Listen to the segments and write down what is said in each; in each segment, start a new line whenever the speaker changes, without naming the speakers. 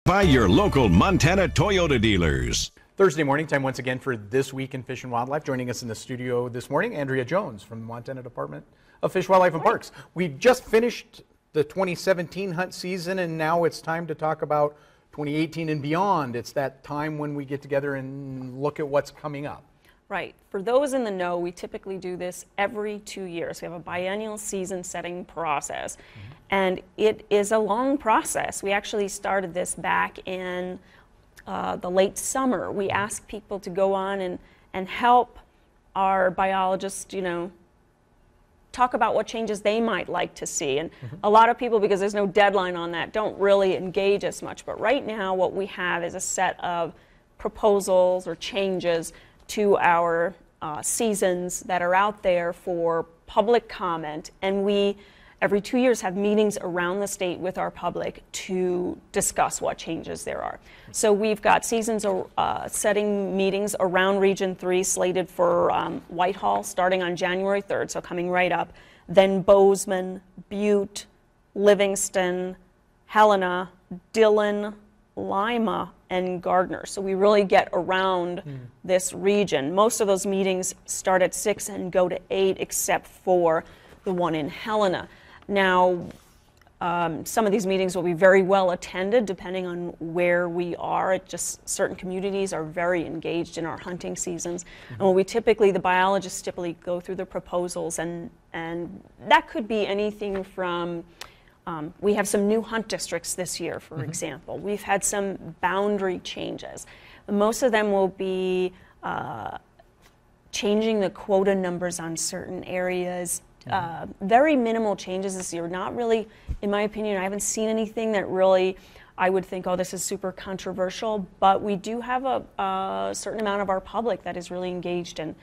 by your local Montana Toyota dealers.
Thursday morning, time once again for This Week in Fish and Wildlife. Joining us in the studio this morning, Andrea Jones from the Montana Department of Fish, Wildlife, and Parks. We've just finished the 2017 hunt season, and now it's time to talk about 2018 and beyond. It's that time when we get together and look at what's coming up.
Right. For those in the know, we typically do this every 2 years. We have a biennial season setting process, and it is a long process. We actually started this back in the late summer. We ask people to go on and help our biologists, talk about what changes they might like to see. And a lot of people, because there's no deadline on that, don't really engage as much. But right now what we have is a set of proposals or changes to our seasons that are out there for public comment, and we every 2 years have meetings around the state with our public to discuss what changes there are. So we've got seasons setting meetings around Region 3 slated for Whitehall starting on January 3rd, so coming right up, then Bozeman, Butte, Livingston, Helena, Dillon, Lima, and Gardner. So we really get around this region. Most of those meetings start at 6 and go to 8, except for the one in Helena. Now, some of these meetings will be very well attended depending on where we are. Certain communities are very engaged in our hunting seasons. And what the biologists typically go through the proposals, and that could be anything from we have some new hunt districts this year, for example. We've had some boundary changes. Most of them will be changing the quota numbers on certain areas. Very minimal changes this year. Not really, in my opinion, I haven't seen anything that really I would think, oh, this is super controversial, but we do have a certain amount of our public that is really engaged and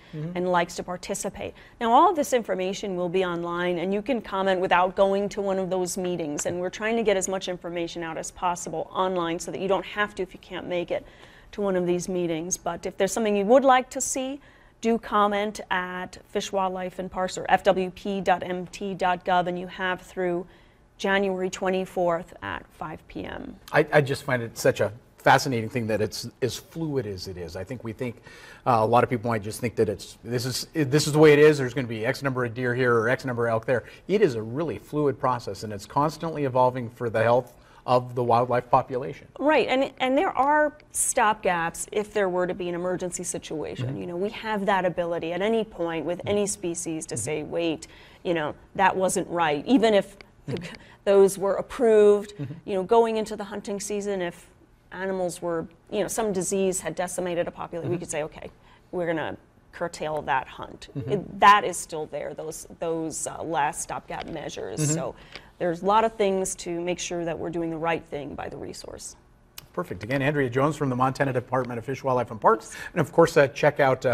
likes to participate. Now, all of this information will be online, and you can comment without going to one of those meetings, and we're trying to get as much information out as possible online so that you don't have to if you can't make it to one of these meetings. But if there's something you would like to see, do comment at Fish, Wildlife, and Parks or fwp.mt.gov, and you have through January 24th at 5 p.m.
I just find it such a fascinating thing that it's as fluid as it is. I think a lot of people might just think that this is the way it is. There's going to be X number of deer here or X number of elk there. It is a really fluid process, and it's constantly evolving for the health of the wildlife population.
Right, and there are stopgaps if there were to be an emergency situation. We have that ability at any point with any species to say, wait, that wasn't right. Even if those were approved, going into the hunting season, if animals were, some disease had decimated a population, we could say, okay, we're going to curtail that hunt. That is still there, those last stopgap measures. So there's a lot of things to make sure that we're doing the right thing by the resource.
Perfect. Again, Andrea Jones from the Montana Department of Fish, Wildlife, and Parks. And of course, check out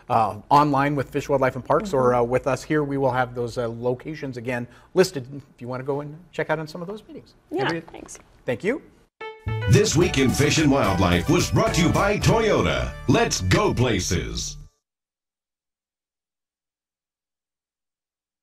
online with Fish, Wildlife, and Parks, or with us here. We will have those locations again listed if you want to go and check out on some of those meetings.
Yeah,
Andrea,
thanks.
Thank you.
This Week in Fish and Wildlife was brought to you by Toyota. Let's go places.